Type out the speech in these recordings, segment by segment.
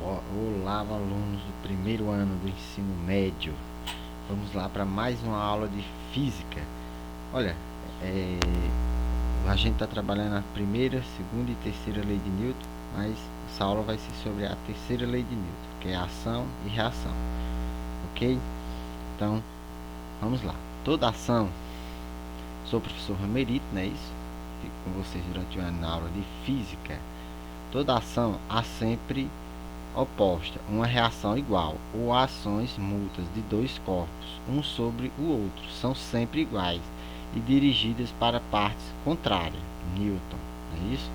Olá, alunos do primeiro ano do ensino médio. Vamos lá para mais uma aula de física. Olha, a gente está trabalhando a primeira, segunda e terceira lei de Newton, mas essa aula vai ser sobre a terceira lei de Newton, que é ação e reação. Ok? Então, vamos lá. Toda ação, sou o professor Ramerito, não é isso? Fico com vocês durante o ano na aula de física. Toda ação há sempre oposta, uma reação igual, ou ações mútuas de dois corpos, um sobre o outro, são sempre iguais e dirigidas para partes contrárias. Newton, não é isso?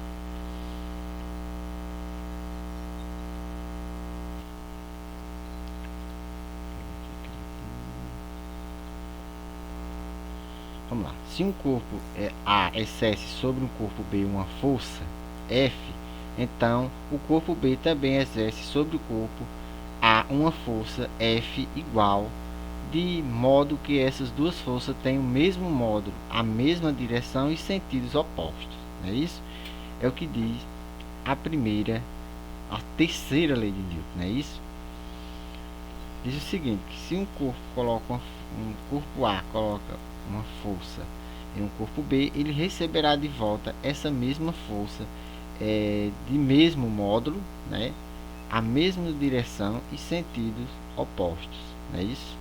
Vamos lá. Se um corpo A exerce sobre um corpo B uma força F, então o corpo B também exerce sobre o corpo A uma força F igual, de modo que essas duas forças têm o mesmo módulo, a mesma direção e sentidos opostos. Não é isso? É o que diz a terceira lei de Newton, não é isso? Diz o seguinte, que se um corpo A coloca uma força em um corpo B, ele receberá de volta essa mesma força de mesmo módulo, né? A mesma direção e sentidos opostos, não é isso?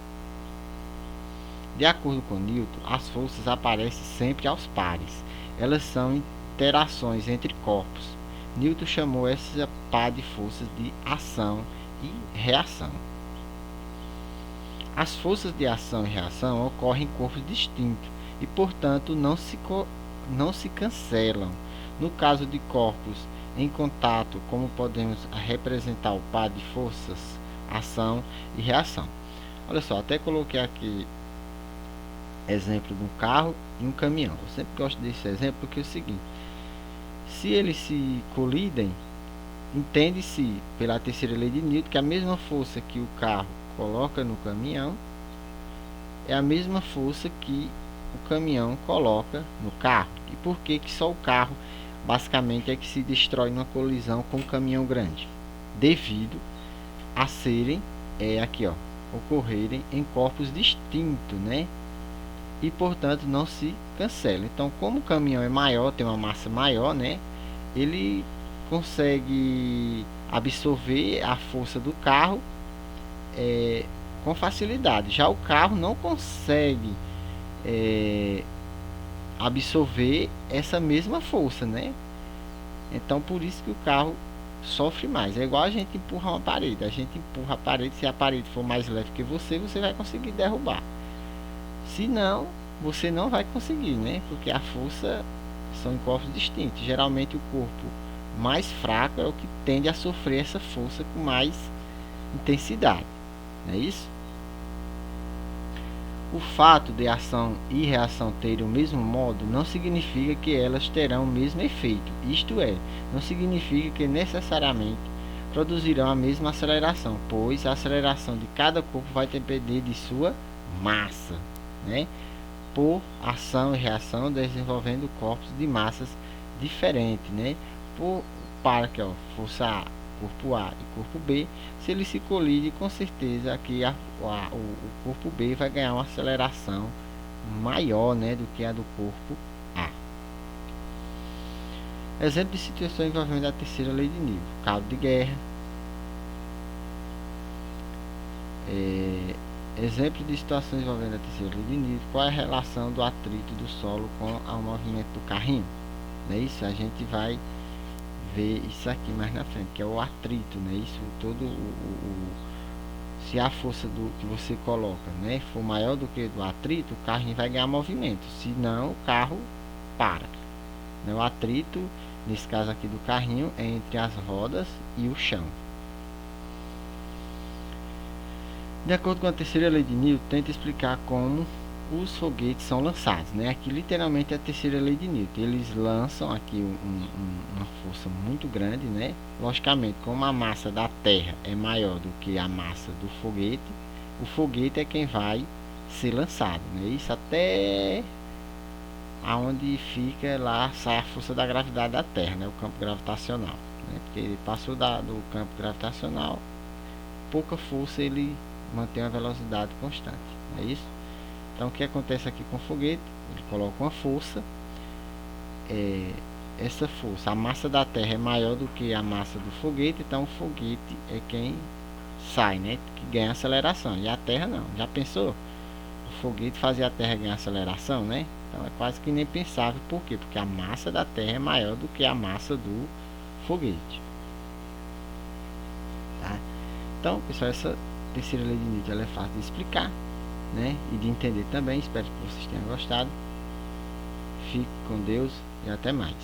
De acordo com Newton, as forças aparecem sempre aos pares. Elas são interações entre corpos. Newton chamou essa par de forças de ação e reação. As forças de ação e reação ocorrem em corpos distintos e, portanto, não se cancelam. No caso de corpos em contato, como podemos representar o par de forças, ação e reação? Olha só, até coloquei aqui exemplo de um carro e um caminhão. Eu sempre gosto desse exemplo porque é o seguinte: se eles se colidem, entende-se pela terceira lei de Newton que a mesma força que o carro coloca no caminhão é a mesma força que o caminhão coloca no carro. E por que só o carro basicamente é que se destrói numa colisão com um caminhão grande? Devido a serem ocorrerem em corpos distintos, né? E portanto não se cancela. Então, como o caminhão é maior, tem uma massa maior, né? Ele consegue absorver a força do carro com facilidade. Já o carro não consegue absorver essa mesma força, né? Então por isso que o carro sofre mais. É igual a gente empurrar uma parede. A gente empurra a parede, se a parede for mais leve que você vai conseguir derrubar. Se não, você não vai conseguir, né? Porque a força são em corpos distintos. Geralmente o corpo mais fraco é o que tende a sofrer essa força com mais intensidade. Não é isso? O fato de ação e reação terem o mesmo modo não significa que elas terão o mesmo efeito. Isto é, não significa que necessariamente produzirão a mesma aceleração, pois a aceleração de cada corpo vai depender de sua massa, né? Por ação e reação desenvolvendo corpos de massas diferentes, né? Para que força A, corpo A e corpo B, se ele se colide, com certeza que o corpo B vai ganhar uma aceleração maior, né, do que a do corpo A. Exemplo de situação envolvendo a terceira lei de Newton: cabo de guerra. Exemplo de situações envolvendo a terceira lei de Newton: qual é a relação do atrito do solo com o movimento do carrinho? Não é isso? A gente vai ver isso aqui mais na frente, que é o atrito, né? Isso se a força que você coloca, né, for maior do que do atrito, o carrinho vai ganhar movimento, senão o carro para. O atrito, nesse caso aqui do carrinho, é entre as rodas e o chão. De acordo com a terceira lei de Newton, tenta explicar como os foguetes são lançados, né? Aqui literalmente é a terceira lei de Newton. Eles lançam aqui uma força muito grande, né? Logicamente, como a massa da Terra é maior do que a massa do foguete, o foguete é quem vai ser lançado, né? Isso até aonde fica lá, sai a força da gravidade da Terra, né? O campo gravitacional. né? Porque ele passou do campo gravitacional, pouca força, ele mantém uma velocidade constante, é isso? Então o que acontece aqui com o foguete? Ele coloca uma força, essa força, a massa da Terra é maior do que a massa do foguete, então o foguete é quem sai, né? Que ganha aceleração, e a Terra não. Já pensou? O foguete fazer a Terra ganhar aceleração, né? Então é quase que nem pensável. Por quê? Porque a massa da Terra é maior do que a massa do foguete. Tá? Então, pessoal, essa terceira lei de Newton ela é fácil de explicar, né? E de entender também. Espero que vocês tenham gostado. Fique com Deus e até mais.